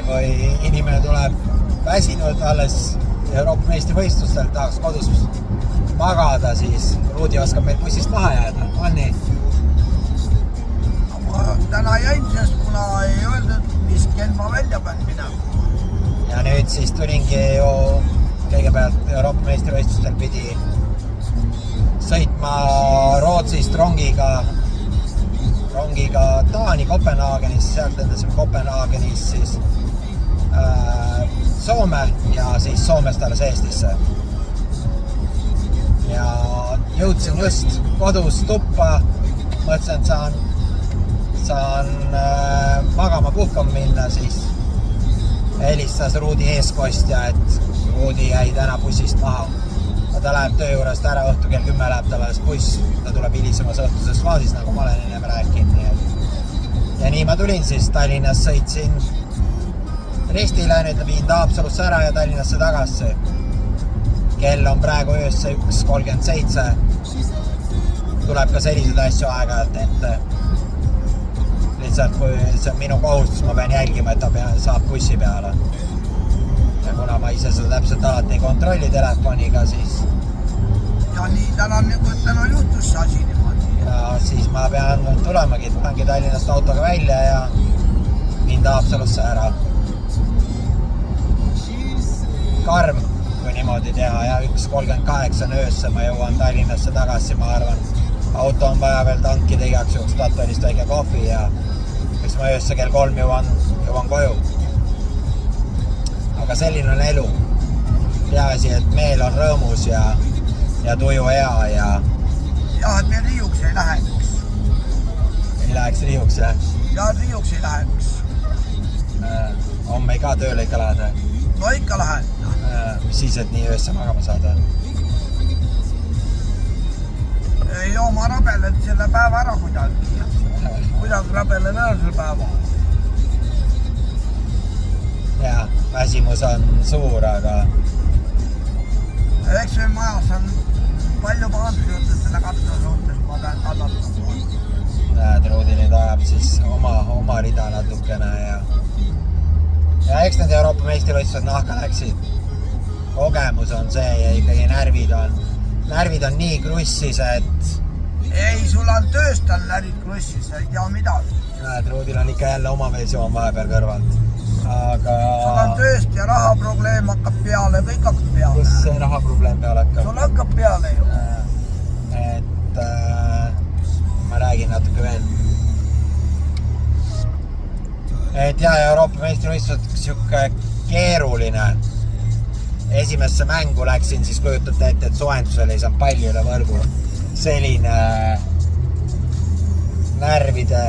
kui inimene tuleb väsinud alles Euroopa meistrivõistlustel, tahaks kodus magada, siis Ruudi oskab meil bussist maha jääda, on nii? Ma täna jäin, sest kuna ei öeldud, mis kell ma välja pean minema. Ja nüüd siis tulingi ju kõigepealt Euroopa meistrivõistlustel pidi sõitma Rootsist rongiga Taani Kopenhaagenis, sealt endasime Kopenhaagenis siis Soome ja siis Soomest alles Eestisse. Ja jõudsin just kodus tuppa, mõtlesin, et saan magama puhkama minna, siis helistas Ruudi eeskostja, et Ruudi jäi täna bussist maha. Ta läheb töö juurest ära, õhtu kell 10 läheb tal alles buss, ta tuleb hilisemas õhtuses faasis, nagu ma olen ennem rääkinud. Ja nii ma tulin siis Tallinnas, sõitsin Ristile, nüüd viin Haapsalusse ära ja Tallinnasse tagasi. Kell on praegu öösse 1:37. Tuleb ka sellised asju aeg-ajalt ette. Lihtsalt kui see on minu kohustus, ma pean jälgima, et ta saab bussi peale. Ja kuna ma ise seda täpselt alati ei kontrolli telefoniga, siis... Ja nii täna juhtus see asi niimoodi. Ja siis ma pean tulemagi, pangi Tallinnast autoga välja ja viin Haapsalusse ära. Karm, kui niimoodi teha, ja 1:38 öösse ma jõuan Tallinnasse tagasi, ma arvan. Auto on vaja veel tankida igaks juhuks Tatolist väike kohvi ja eks ma öösse kell 3 jõuan koju. Aga selline on elu. Peaasi, et meel on rõõmus ja tuju hea ja... Ja, et me riiuks ei läheks. Ei läheks riiuks, jah? Ja, riiuks ei läheks. Homme ka tööle ikka lähed? No ikka lähen. Mis siis, et nii öösse magama saada? Ei oo, ma rabelen selle päeva ära kuidagi. Kuidagi rabelen ära selle päeva. Ja, väsimus on suur, aga... Eks meil majas on palju pahandus juhtes selle katsa suhtes, ma pean kallatama. Näed, Ruudi nüüd ajab siis oma rida natukene ja eks need Euroopa meistrivõistlused nahka läksid. Kogemus on see ja ikkagi närvid on nii krussis, et... Ei, sul on tööst on närvid krussis, ei tea midagi. Näed, Ruudil on ikka jälle oma versioon vahepeal kõrvalt. Aga... Sul on tööst ja rahaprobleem hakkab peale, kõik hakkab peale. Kus see rahaprobleem peale hakkab? Sul hakkab peale ju. Et ma räägin natuke veel. Et jah, Euroopa meistrivõistlused siuke keeruline. Esimesse mängu läksin, siis kujutate ette, et soojendusel ei saanud palli üle võrgu. Selline närvide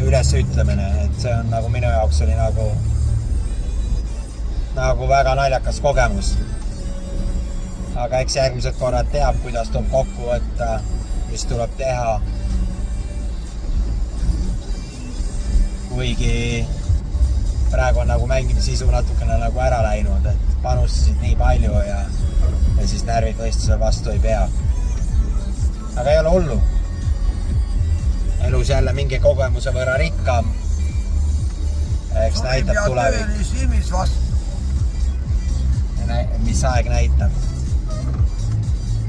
ülesütlemine, et see on nagu minu jaoks oli nagu väga naljakas kogemus. Aga eks järgmised korrad teab, kuidas tuleb kokku võtta, mis tuleb teha. Kuigi praegu on nagu mängimisisu natukene nagu ära läinud, et panustasid nii palju ja siis närvid võistlusel vastu ei pea. Aga ei ole hullu. Elus jälle mingi kogemuse võrra rikkam. Eks näitab tulevik. Mis aeg näitab.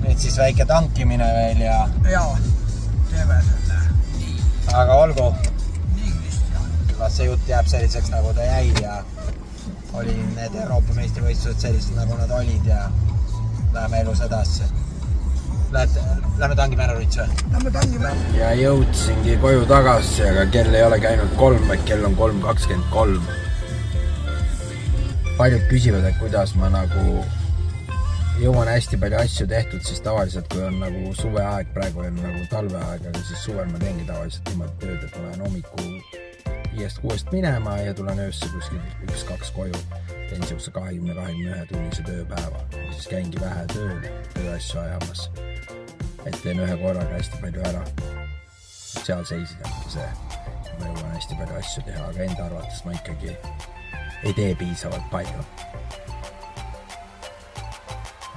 Nüüd siis väike tankimine veel ja... Jaa, teeme selle. Aga olgu. Nii, Kristjan. Las see jutt jääb selliseks, nagu ta jäi ja oli need Euroopa meistrivõistlused sellised, nagu nad olid ja läheme elus edasi. Lähme tangime ära, Rüts või? Lähme tangime. Ja jõudsingi koju tagasi, aga kell ei ole käinud 3, vaid kell on 3:23. Paljud küsivad, et kuidas ma nagu jõuan hästi palju asju tehtud, siis tavaliselt kui on nagu suveaeg, praegu on nagu talveaeg, aga siis suvel ma teengi tavaliselt niimoodi tööd, et olen hommiku 5-6 minema ja tulen öösse kuskil 1-2 koju. Teen siukse 20-21 tunnise tööpäeva. Siis käingi vähe tööasju ajamas. Et teen ühe korraga hästi palju ära. Seal seisid see. Ma jõuan hästi palju asju teha, aga enda arvates ma ikkagi ei tee piisavalt palju.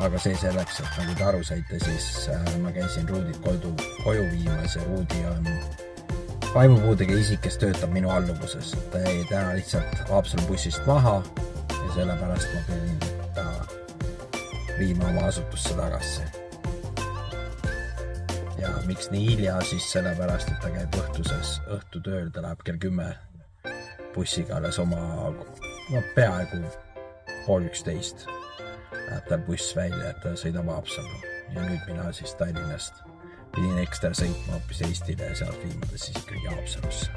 Aga see selleks, et nagu te aru saite, siis ma käisin Ruudit koju viimas ja Ruudi on vaimupuudega isik, kes töötab minu alluvuses. Ta jäi täna lihtsalt Haapsalu bussist maha ja sellepärast ma pidin ta viima oma asutusse tagasi. Ja miks nii hilja, siis sellepärast, et ta käib õhtutööl, ta läheb kell 10 bussiga alles oma peaaegu 10:30 läheb tal buss välja, et ta sõidab Haapsalu. Ja nüüd mina siis Tallinnast pidin ekstra sõitma hoopis Eestile ja sealt viimata siis ikkagi Haapsalusse.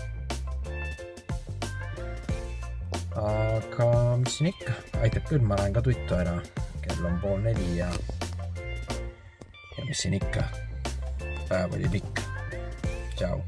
Aga mis siin ikka, aitab küll, ma lähen ka tuttu ära, kell on 3:30 ja mis siin ikka, päev oli pikk. Tšau!